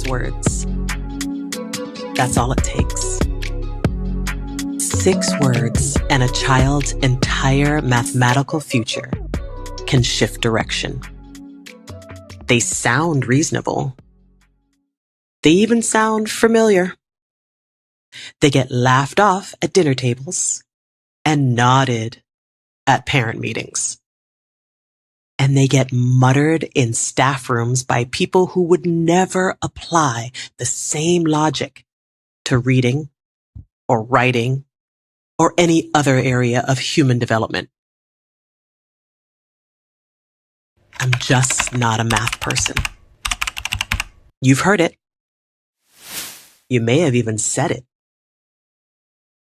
words. That's all it takes. 6 words, and a child's entire mathematical future can shift direction. They sound reasonable. They even sound familiar. They get laughed off at dinner tables and nodded at parent meetings. And they get muttered in staff rooms by people who would never apply the same logic to reading or writing or any other area of human development. I'm just not a math person. You've heard it. You may have even said it.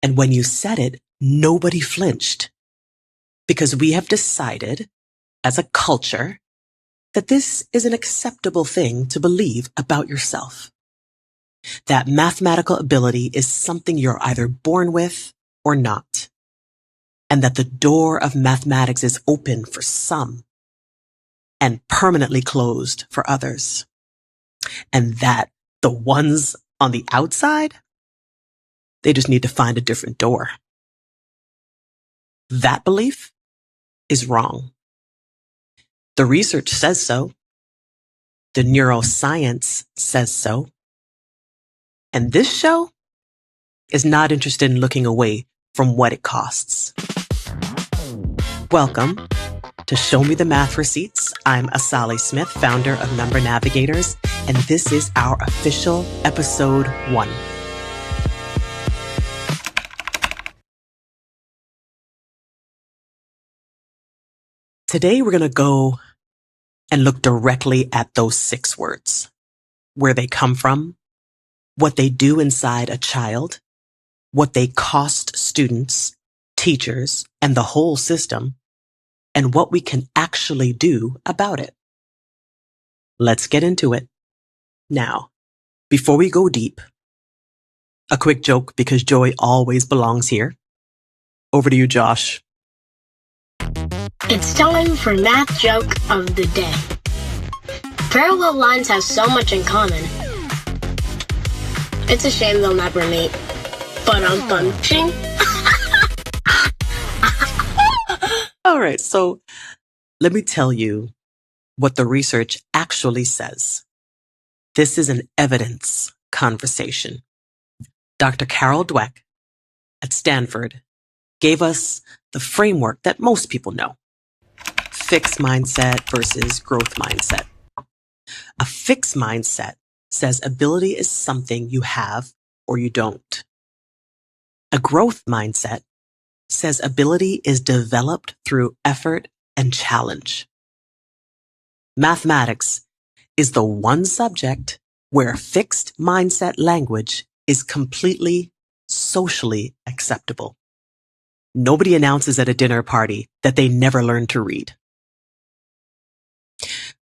And when you said it, nobody flinched, because we have decided as a culture that this is an acceptable thing to believe about yourself. That mathematical ability is something you're either born with or not, and that the door of mathematics is open for some and permanently closed for others, and that the ones on the outside, they just need to find a different door. That belief is wrong. The research says so. The neuroscience says so. And this show is not interested in looking away from what it costs. Welcome to Show Me the Math Receipts. I'm Asali Smith, founder of Number Navigators, and this is our official episode 1. Today we're going to go and look directly at those 6 words, where they come from, what they do inside a child, what they cost students, teachers, and the whole system, and what we can actually do about it. Let's get into it. Now, before we go deep, a quick joke, because joy always belongs here. Over to you, Josh. It's time for Math Joke of the Day. Parallel lines have so much in common. It's a shame they'll never meet. But I'm punching. All right, so let me tell you what the research actually says. This is an evidence conversation. Dr. Carol Dweck at Stanford gave us the framework that most people know. Fixed mindset versus growth mindset. A fixed mindset says ability is something you have or you don't. A growth mindset says ability is developed through effort and challenge. Mathematics is the one subject where fixed mindset language is completely socially acceptable. Nobody announces at a dinner party that they never learned to read.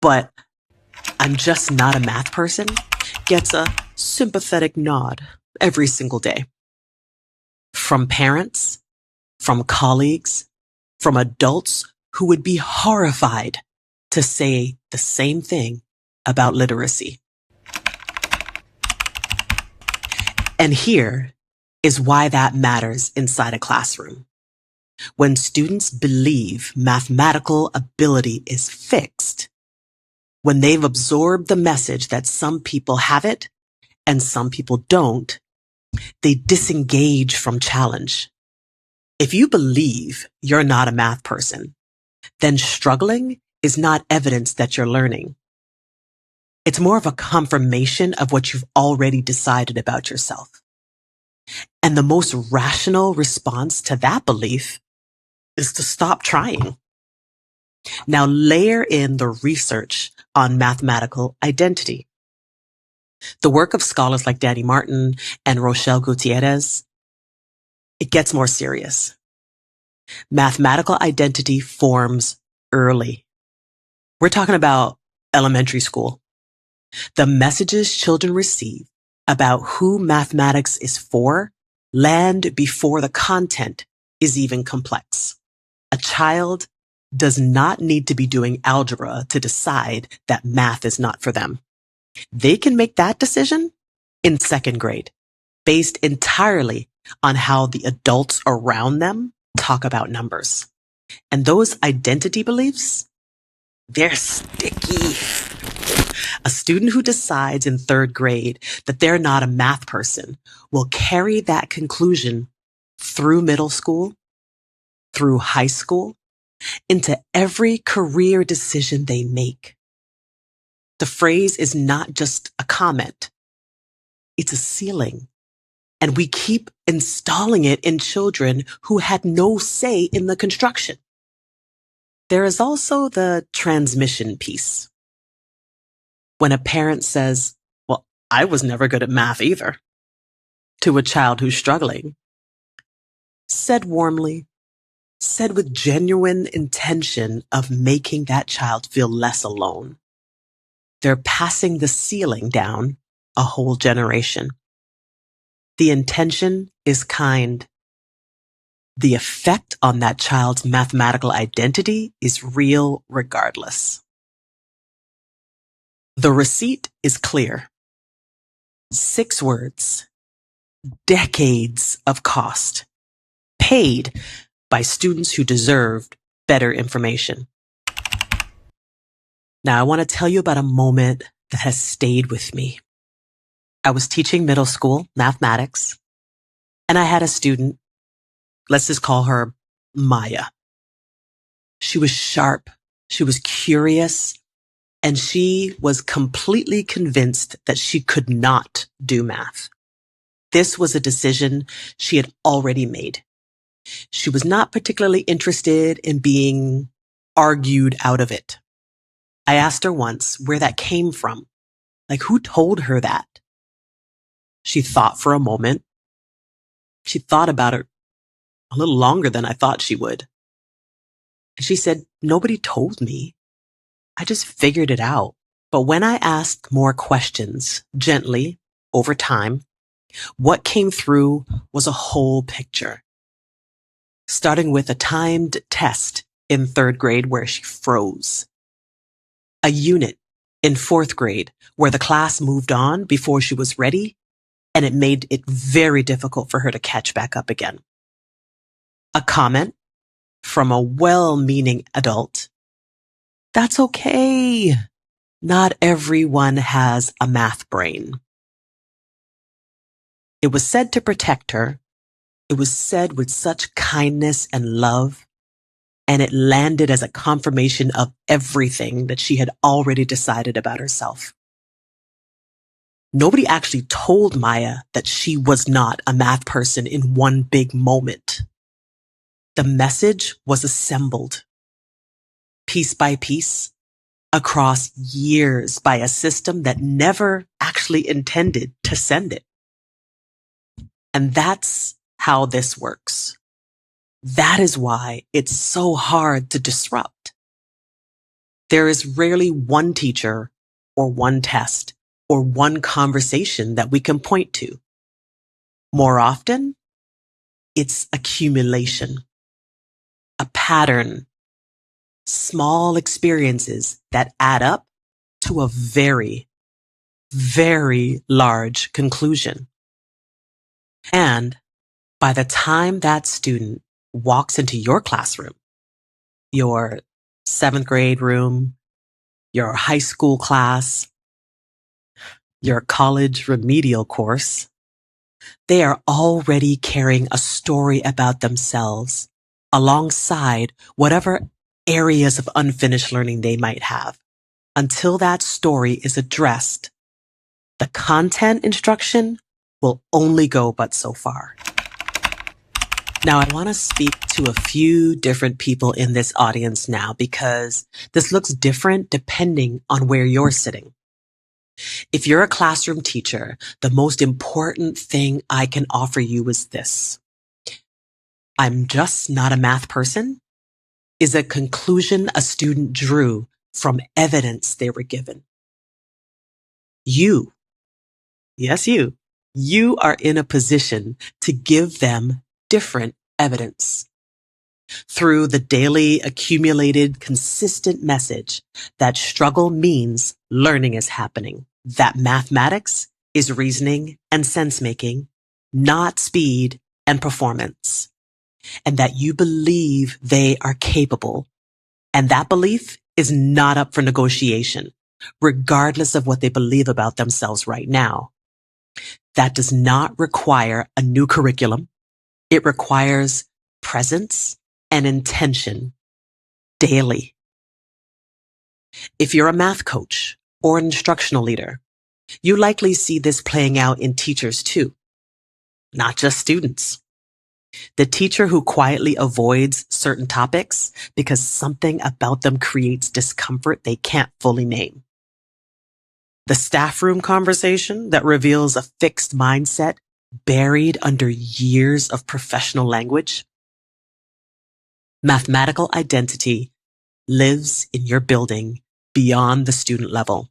But I'm just not a math person gets a sympathetic nod every single day. From parents, from colleagues, from adults who would be horrified to say the same thing about literacy. And here is why that matters inside a classroom. When students believe mathematical ability is fixed, when they've absorbed the message that some people have it and some people don't, they disengage from challenge. If you believe you're not a math person, then struggling is not evidence that you're learning. It's more of a confirmation of what you've already decided about yourself. And the most rational response to that belief is to stop trying. Now layer in the research on mathematical identity. The work of scholars like Danny Martin and Rochelle Gutierrez, it gets more serious. Mathematical identity forms early. We're talking about elementary school. The messages children receive about who mathematics is for land before the content is even complex. A child does not need to be doing algebra to decide that math is not for them. They can make that decision in second grade, based entirely on how the adults around them talk about numbers. And those identity beliefs, they're sticky. A student who decides in third grade that they're not a math person will carry that conclusion through middle school, through high school, into every career decision they make. The phrase is not just a comment. It's a ceiling. And we keep installing it in children who had no say in the construction. There is also the transmission piece. When a parent says, well, I was never good at math either, to a child who's struggling, said warmly, said with genuine intention of making that child feel less alone. They're passing the ceiling down a whole generation. The intention is kind. The effect on that child's mathematical identity is real regardless. The receipt is clear. 6 words, decades of cost, paid by students who deserved better information. Now, I want to tell you about a moment that has stayed with me. I was teaching middle school mathematics, and I had a student, let's just call her Maya. She was sharp, she was curious, and she was completely convinced that she could not do math. This was a decision she had already made. She was not particularly interested in being argued out of it. I asked her once where that came from. Like, who told her that? She thought for a moment. She thought about it a little longer than I thought she would. And she said, nobody told me. I just figured it out. But when I asked more questions, gently, over time, what came through was a whole picture. Starting with a timed test in third grade where she froze. A unit in fourth grade where the class moved on before she was ready, and it made it very difficult for her to catch back up again. A comment from a well-meaning adult. That's okay. Not everyone has a math brain. It was said to protect her. It was said with such kindness and love, and it landed as a confirmation of everything that she had already decided about herself. Nobody actually told Maya that she was not a math person in one big moment. The message was assembled, piece by piece, across years by a system that never actually intended to send it. And that's how this works. That is why it's so hard to disrupt. There is rarely one teacher or one test or one conversation that we can point to. More often, it's accumulation, a pattern, small experiences that add up to a very, very large conclusion. And by the time that student walks into your classroom, your 7th grade room, your high school class, your college remedial course, they are already carrying a story about themselves alongside whatever areas of unfinished learning they might have. Until that story is addressed, the content instruction will only go but so far. Now, I want to speak to a few different people in this audience now because this looks different depending on where you're sitting. If you're a classroom teacher, the most important thing I can offer you is this. I'm just not a math person is a conclusion a student drew from evidence they were given. You, yes, you are in a position to give them different evidence through the daily accumulated consistent message that struggle means learning is happening. that mathematics is reasoning and sense-making, not speed and performance, and that you believe they are capable. And that belief is not up for negotiation, regardless of what they believe about themselves right now. That does not require a new curriculum. It requires presence and intention daily. If you're a math coach or an instructional leader, you likely see this playing out in teachers too, not just students. The teacher who quietly avoids certain topics because something about them creates discomfort they can't fully name. The staff room conversation that reveals a fixed mindset buried under years of professional language. Mathematical identity lives in your building beyond the student level.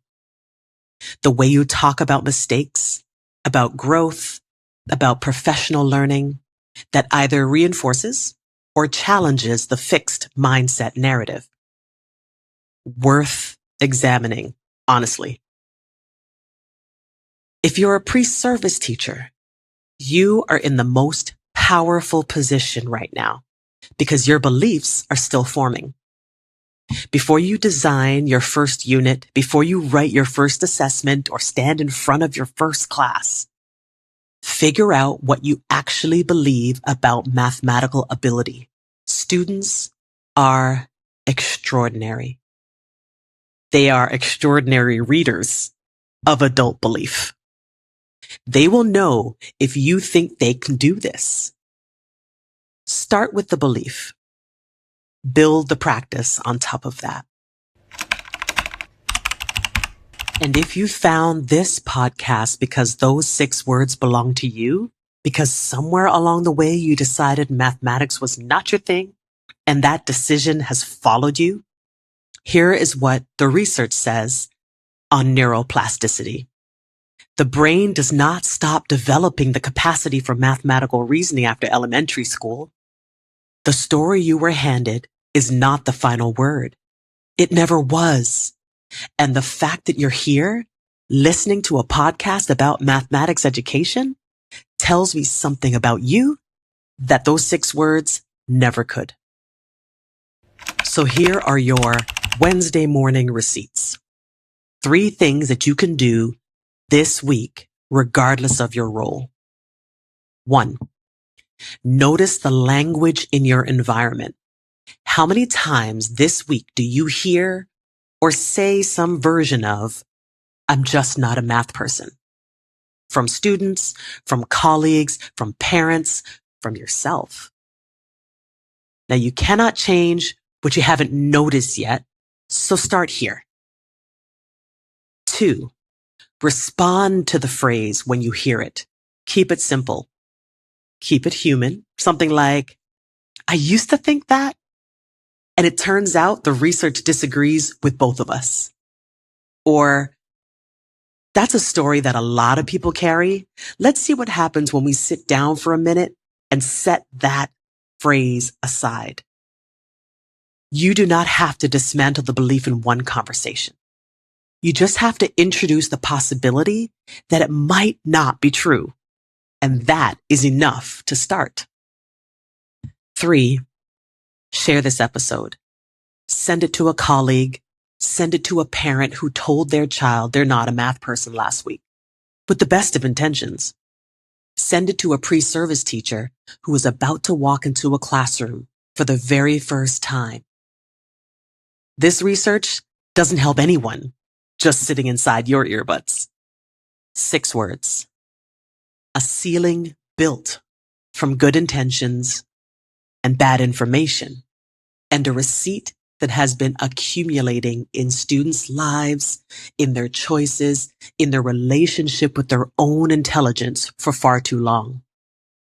The way you talk about mistakes, about growth, about professional learning, that either reinforces or challenges the fixed mindset narrative. Worth examining, honestly. If you're a pre-service teacher, you are in the most powerful position right now because your beliefs are still forming. Before you design your first unit, before you write your first assessment or stand in front of your first class, figure out what you actually believe about mathematical ability. Students are extraordinary. They are extraordinary readers of adult belief. They will know if you think they can do this. Start with the belief. Build the practice on top of that. And if you found this podcast because those 6 words belong to you, because somewhere along the way you decided mathematics was not your thing, and that decision has followed you, here is what the research says on neuroplasticity. The brain does not stop developing the capacity for mathematical reasoning after elementary school. The story you were handed is not the final word. It never was. And the fact that you're here listening to a podcast about mathematics education tells me something about you that those 6 words never could. So here are your Wednesday morning receipts. 3 things that you can do this week, regardless of your role. 1, notice the language in your environment. How many times this week do you hear or say some version of, "I'm just not a math person"? From students, from colleagues, from parents, from yourself. Now you cannot change what you haven't noticed yet, so start here. 2, respond to the phrase when you hear it. Keep it simple. Keep it human. Something like, "I used to think that, and it turns out the research disagrees with both of us." Or, "That's a story that a lot of people carry. Let's see what happens when we sit down for a minute and set that phrase aside." You do not have to dismantle the belief in one conversation. You just have to introduce the possibility that it might not be true. And that is enough to start. 3, share this episode. Send it to a colleague. Send it to a parent who told their child they're not a math person last week, with the best of intentions. Send it to a pre-service teacher who is about to walk into a classroom for the very first time. This research doesn't help anyone just sitting inside your earbuds. 6 words. A ceiling built from good intentions and bad information, and a receipt that has been accumulating in students' lives, in their choices, in their relationship with their own intelligence for far too long.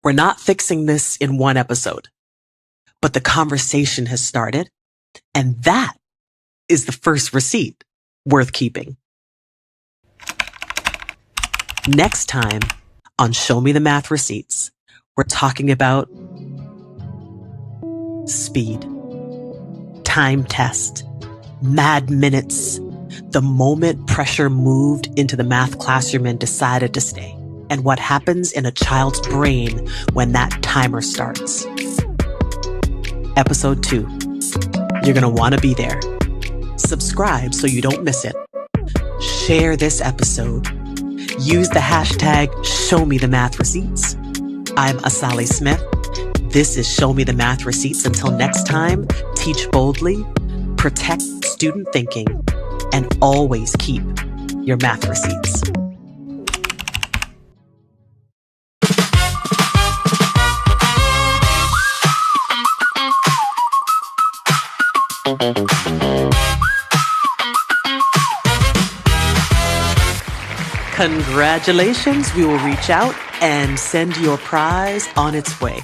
We're not fixing this in one episode, but the conversation has started, and that is the first receipt worth keeping. Next time on Show Me the Math Receipts, we're talking about speed, time test, mad minutes, the moment pressure moved into the math classroom and decided to stay, and what happens in a child's brain when that timer starts. Episode 2. You're going to want to be there. Subscribe so you don't miss it. Share this episode. Use the hashtag #ShowMeTheMathReceipts. I'm Asali Smith. This is Show Me the Math Receipts. Until next time, teach boldly, protect student thinking, and always keep your math receipts. Congratulations, we will reach out and send your prize on its way.